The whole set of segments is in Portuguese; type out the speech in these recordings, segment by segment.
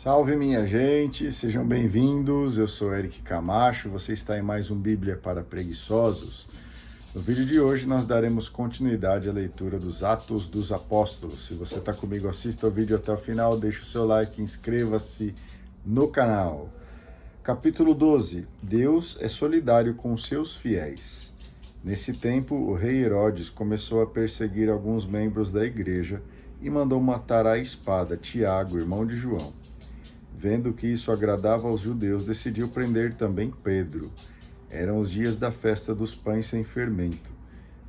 Salve minha gente, sejam bem-vindos, eu sou Eric Camacho, você está em mais um Bíblia para Preguiçosos. No vídeo de hoje nós daremos continuidade à leitura dos Atos dos Apóstolos. Se você está comigo, assista o vídeo até o final, deixe o seu like, inscreva-se no canal. Capítulo 12, Deus é solidário com seus fiéis. Nesse tempo, o rei Herodes começou a perseguir alguns membros da igreja e mandou matar à espada Tiago, irmão de João. Vendo que isso agradava aos judeus, decidiu prender também Pedro. Eram os dias da festa dos pães sem fermento.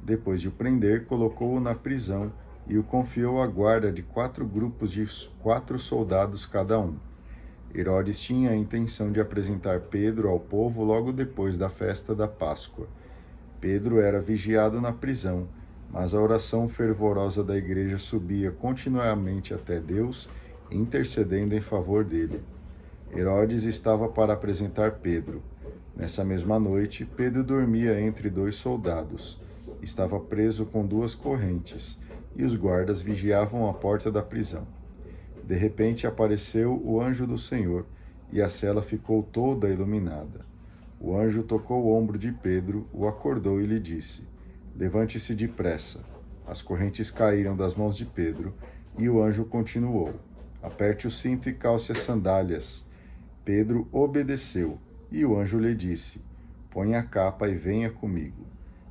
Depois de o prender, colocou-o na prisão e o confiou à guarda de 4 grupos de 4 soldados cada um. Herodes tinha a intenção de apresentar Pedro ao povo logo depois da festa da Páscoa. Pedro era vigiado na prisão, mas a oração fervorosa da igreja subia continuamente até Deus, intercedendo em favor dele. Herodes estava para apresentar Pedro. Nessa mesma noite, Pedro dormia entre 2 soldados. Estava preso com 2 correntes, e os guardas vigiavam a porta da prisão. De repente apareceu o anjo do Senhor, e a cela ficou toda iluminada. O anjo tocou o ombro de Pedro, o acordou e lhe disse: "Levante-se depressa." As correntes caíram das mãos de Pedro, e o anjo continuou: "Aperte o cinto e calce as sandálias." Pedro obedeceu, e o anjo lhe disse: "Ponha a capa e venha comigo."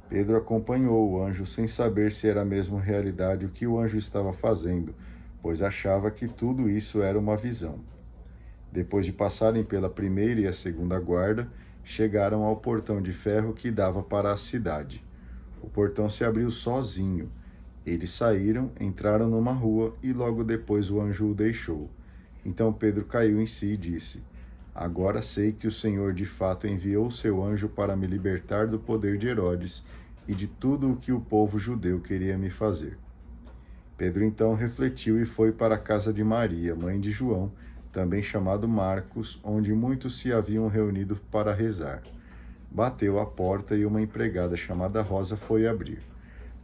Pedro acompanhou o anjo sem saber se era mesmo realidade o que o anjo estava fazendo, pois achava que tudo isso era uma visão. Depois de passarem pela primeira e a segunda guarda, chegaram ao portão de ferro que dava para a cidade. O portão se abriu sozinho. Eles saíram, entraram numa rua e logo depois o anjo o deixou. Então Pedro caiu em si e disse: "Agora sei que o Senhor de fato enviou seu anjo para me libertar do poder de Herodes e de tudo o que o povo judeu queria me fazer." Pedro então refletiu e foi para a casa de Maria, mãe de João, também chamado Marcos, onde muitos se haviam reunido para rezar. Bateu à porta e uma empregada chamada Rosa foi abrir.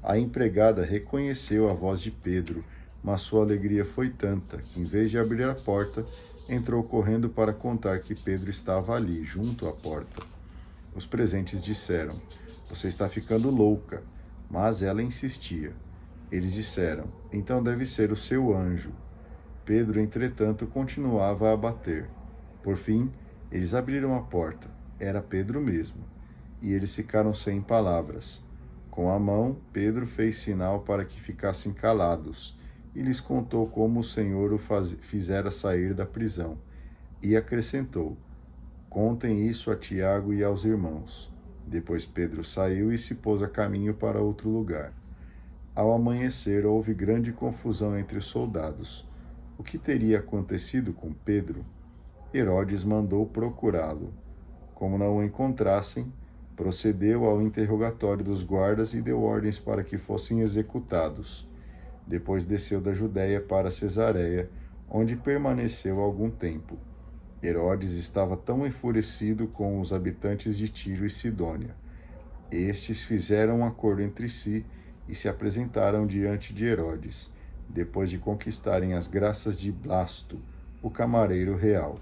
A empregada reconheceu a voz de Pedro, mas sua alegria foi tanta que, em vez de abrir a porta, entrou correndo para contar que Pedro estava ali, junto à porta. Os presentes disseram: "Você está ficando louca." Mas ela insistia. Eles disseram: "Então deve ser o seu anjo." Pedro, entretanto, continuava a bater. Por fim, eles abriram a porta. Era Pedro mesmo. E eles ficaram sem palavras. Com a mão, Pedro fez sinal para que ficassem calados e lhes contou como o Senhor o fizera sair da prisão. E acrescentou: "Contem isso a Tiago e aos irmãos." Depois Pedro saiu e se pôs a caminho para outro lugar. Ao amanhecer, houve grande confusão entre os soldados. O que teria acontecido com Pedro? Herodes mandou procurá-lo. Como não o encontrassem, procedeu ao interrogatório dos guardas e deu ordens para que fossem executados. Depois desceu da Judéia para Cesareia, onde permaneceu algum tempo. Herodes estava tão enfurecido com os habitantes de Tiro e Sidônia. Estes fizeram um acordo entre si e se apresentaram diante de Herodes, depois de conquistarem as graças de Blasto, o camareiro real.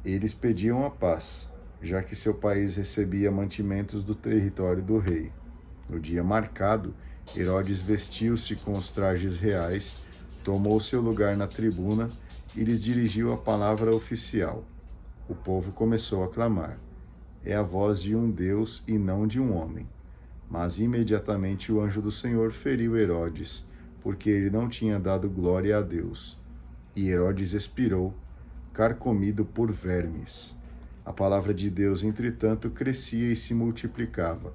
Eles pediam a paz, já que seu país recebia mantimentos do território do rei. No dia marcado, Herodes vestiu-se com os trajes reais, tomou seu lugar na tribuna e lhes dirigiu a palavra oficial. O povo começou a clamar: "É a voz de um Deus e não de um homem." Mas imediatamente o anjo do Senhor feriu Herodes, porque ele não tinha dado glória a Deus. E Herodes expirou, carcomido por vermes. A palavra de Deus, entretanto, crescia e se multiplicava.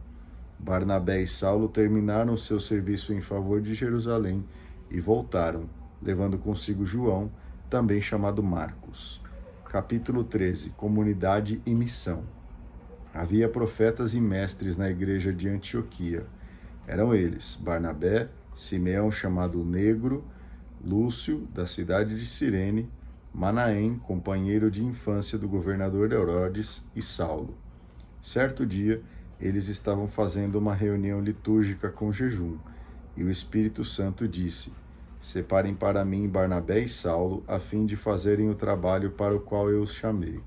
Barnabé e Saulo terminaram seu serviço em favor de Jerusalém e voltaram, levando consigo João, também chamado Marcos. Capítulo 13. Comunidade e missão. Havia profetas e mestres na igreja de Antioquia. Eram eles Barnabé, Simeão chamado Negro, Lúcio, da cidade de Cirene, Manaém, companheiro de infância do governador Herodes, e Saulo. Certo dia, eles estavam fazendo uma reunião litúrgica com jejum, e o Espírito Santo disse: separem para mim Barnabé e Saulo, a fim de fazerem o trabalho para o qual eu os chamei.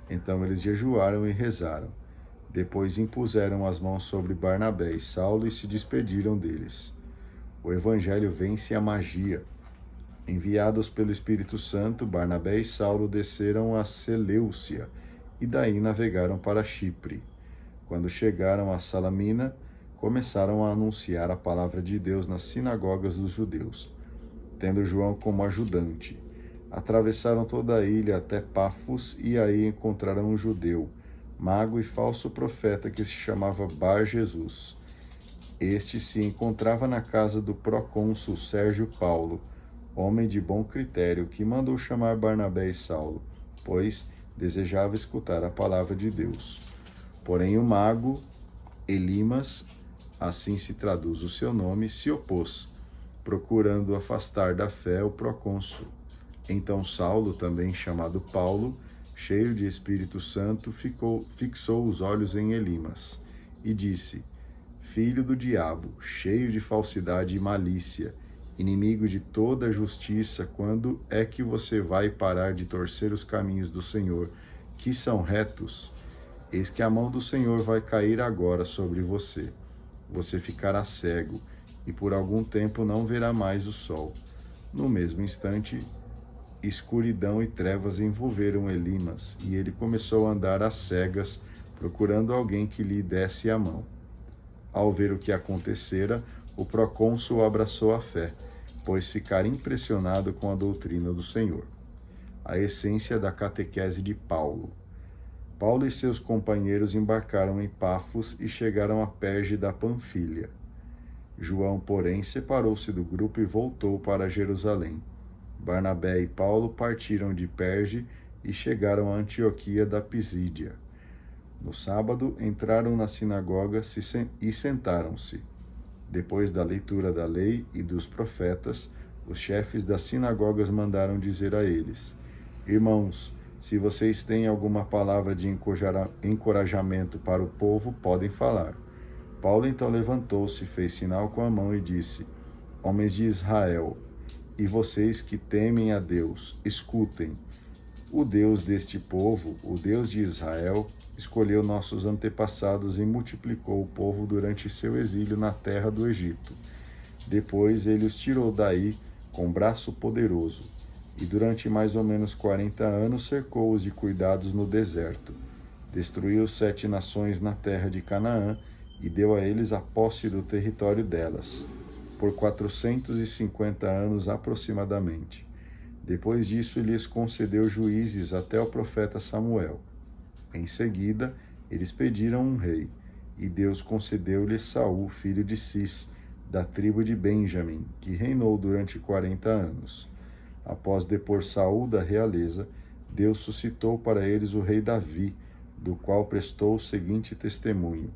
Então eles jejuaram e rezaram. Depois impuseram as mãos sobre Barnabé e Saulo e se despediram deles. O Evangelho vence a magia. Enviados pelo Espírito Santo, Barnabé e Saulo desceram a Seleucia e daí navegaram para Chipre. Quando chegaram a Salamina, começaram a anunciar a palavra de Deus nas sinagogas dos judeus, tendo João como ajudante. Atravessaram toda a ilha até Pafos e aí encontraram um judeu, mago e falso profeta que se chamava Bar-Jesus. Este se encontrava na casa do procônsul Sérgio Paulo, homem de bom critério, que mandou chamar Barnabé e Saulo, pois desejava escutar a palavra de Deus. Porém o mago, Elimas, assim se traduz o seu nome, se opôs, procurando afastar da fé o procônsul. Então Saulo, também chamado Paulo, cheio de Espírito Santo, fixou os olhos em Elimas e disse: Filho do diabo, cheio de falsidade e malícia, inimigo de toda a justiça, quando é que você vai parar de torcer os caminhos do Senhor, que são retos? Eis que a mão do Senhor vai cair agora sobre você. Você ficará cego e por algum tempo não verá mais o sol. No mesmo instante, escuridão e trevas envolveram Elimas, e ele começou a andar às cegas, procurando alguém que lhe desse a mão. Ao ver o que acontecera, o procônsul abraçou a fé, pois ficara impressionado com a doutrina do Senhor. A essência da catequese de Paulo. Paulo e seus companheiros embarcaram em Pafos e chegaram a Perge da Panfilha. João, porém, separou-se do grupo e voltou para Jerusalém. Barnabé e Paulo partiram de Perge e chegaram a Antioquia da Pisídia. No sábado, entraram na sinagoga e sentaram-se. Depois da leitura da lei e dos profetas, os chefes das sinagogas mandaram dizer a eles: Irmãos, se vocês têm alguma palavra de encorajamento para o povo, podem falar. Paulo então levantou-se, fez sinal com a mão e disse: Homens de Israel, e vocês que temem a Deus, escutem. O Deus deste povo, o Deus de Israel, escolheu nossos antepassados e multiplicou o povo durante seu exílio na terra do Egito. Depois ele os tirou daí com braço poderoso, e durante mais ou menos 40 anos cercou-os de cuidados no deserto. Destruiu 7 nações na terra de Canaã e deu a eles a posse do território delas, por 450 anos aproximadamente. Depois disso, lhes concedeu juízes até o profeta Samuel. Em seguida, eles pediram um rei, e Deus concedeu-lhes Saul, filho de Cis, da tribo de Benjamim, que reinou durante 40 anos. Após depor Saul da realeza, Deus suscitou para eles o rei Davi, do qual prestou o seguinte testemunho: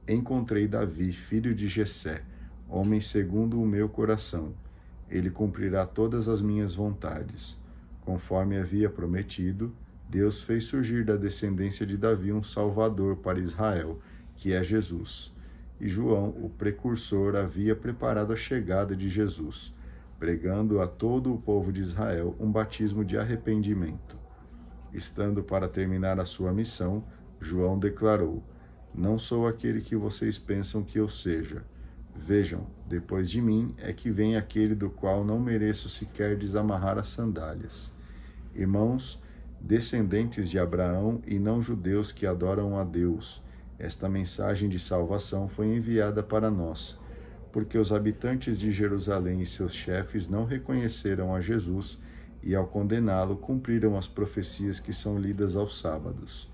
Encontrei Davi, filho de Jessé, homem segundo o meu coração. Ele cumprirá todas as minhas vontades. Conforme havia prometido, Deus fez surgir da descendência de Davi um Salvador para Israel, que é Jesus. E João, o precursor, havia preparado a chegada de Jesus, pregando a todo o povo de Israel um batismo de arrependimento. Estando para terminar a sua missão, João declarou: Não sou aquele que vocês pensam que eu seja. Vejam, depois de mim é que vem aquele do qual não mereço sequer desamarrar as sandálias. Irmãos, descendentes de Abraão e não judeus que adoram a Deus, esta mensagem de salvação foi enviada para nós, porque os habitantes de Jerusalém e seus chefes não reconheceram a Jesus e, ao condená-lo, cumpriram as profecias que são lidas aos sábados.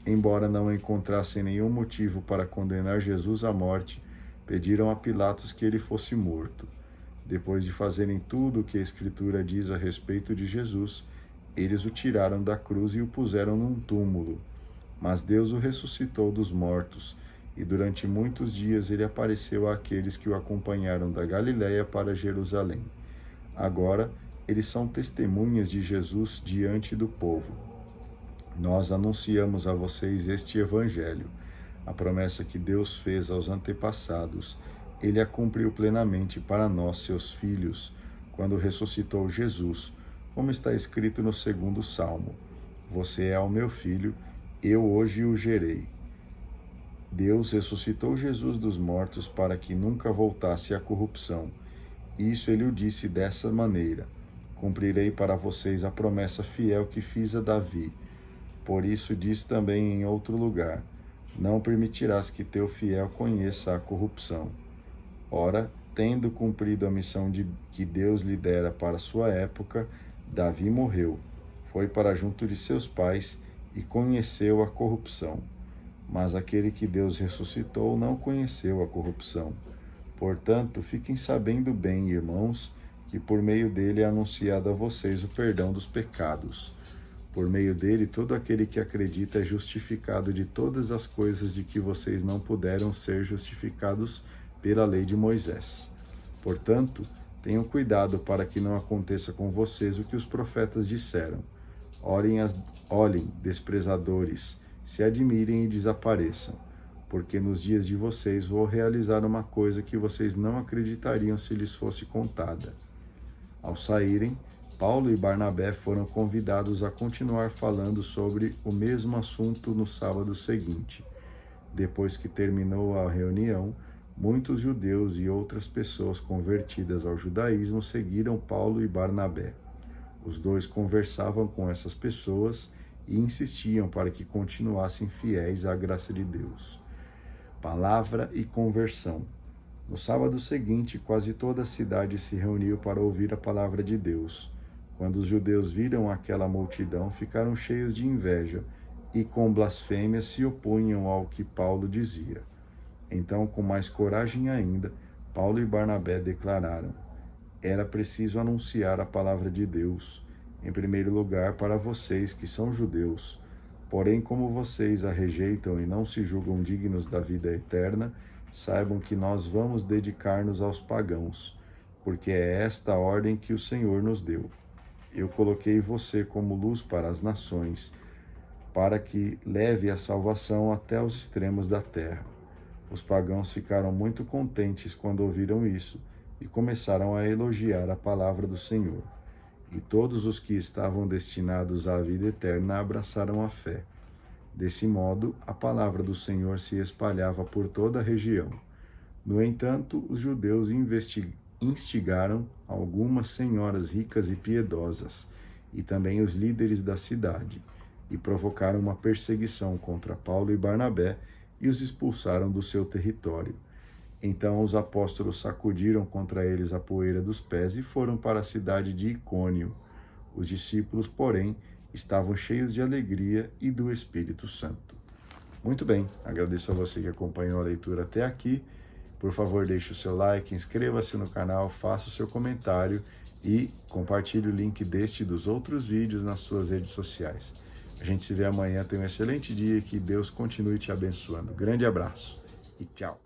Embora não encontrassem nenhum motivo para condenar Jesus à morte, pediram a Pilatos que ele fosse morto. Depois de fazerem tudo o que a Escritura diz a respeito de Jesus, eles o tiraram da cruz e o puseram num túmulo. Mas Deus o ressuscitou dos mortos, e durante muitos dias ele apareceu àqueles que o acompanharam da Galiléia para Jerusalém. Agora, eles são testemunhas de Jesus diante do povo. Nós anunciamos a vocês este Evangelho. A promessa que Deus fez aos antepassados, ele a cumpriu plenamente para nós, seus filhos, quando ressuscitou Jesus, como está escrito no 2º Salmo: Você é o meu filho, eu hoje o gerei. Deus ressuscitou Jesus dos mortos para que nunca voltasse à corrupção. Isso ele o disse dessa maneira: Cumprirei para vocês a promessa fiel que fiz a Davi. Por isso diz também em outro lugar: Não permitirás que teu fiel conheça a corrupção. Ora, tendo cumprido a missão que Deus lhe dera para sua época, Davi morreu, foi para junto de seus pais e conheceu a corrupção. Mas aquele que Deus ressuscitou não conheceu a corrupção. Portanto, fiquem sabendo bem, irmãos, que por meio dele é anunciado a vocês o perdão dos pecados. Por meio dele, todo aquele que acredita é justificado de todas as coisas de que vocês não puderam ser justificados pela lei de Moisés. Portanto, tenham cuidado para que não aconteça com vocês o que os profetas disseram. Olhem, desprezadores, se admirem e desapareçam, porque nos dias de vocês vou realizar uma coisa que vocês não acreditariam se lhes fosse contada. Ao saírem, Paulo e Barnabé foram convidados a continuar falando sobre o mesmo assunto no sábado seguinte. Depois que terminou a reunião, muitos judeus e outras pessoas convertidas ao judaísmo seguiram Paulo e Barnabé. Os dois conversavam com essas pessoas e insistiam para que continuassem fiéis à graça de Deus. Palavra e conversão. No sábado seguinte, quase toda a cidade se reuniu para ouvir a palavra de Deus. Quando os judeus viram aquela multidão, ficaram cheios de inveja e, com blasfêmias, se opunham ao que Paulo dizia. Então, com mais coragem ainda, Paulo e Barnabé declararam: era preciso anunciar a palavra de Deus, em primeiro lugar para vocês que são judeus. Porém, como vocês a rejeitam e não se julgam dignos da vida eterna, saibam que nós vamos dedicar-nos aos pagãos, porque é esta a ordem que o Senhor nos deu. Eu coloquei você como luz para as nações, para que leve a salvação até os extremos da terra. Os pagãos ficaram muito contentes quando ouviram isso e começaram a elogiar a palavra do Senhor. E todos os que estavam destinados à vida eterna abraçaram a fé. Desse modo, a palavra do Senhor se espalhava por toda a região. No entanto, os judeus instigaram algumas senhoras ricas e piedosas, e também os líderes da cidade, e provocaram uma perseguição contra Paulo e Barnabé e os expulsaram do seu território. Então os apóstolos sacudiram contra eles a poeira dos pés e foram para a cidade de Icônio. Os discípulos, porém, estavam cheios de alegria e do Espírito Santo. Muito bem, agradeço a você que acompanhou a leitura até aqui. Por favor, deixe o seu like, inscreva-se no canal, faça o seu comentário e compartilhe o link deste e dos outros vídeos nas suas redes sociais. A gente se vê amanhã, tenha um excelente dia e que Deus continue te abençoando. Grande abraço e tchau!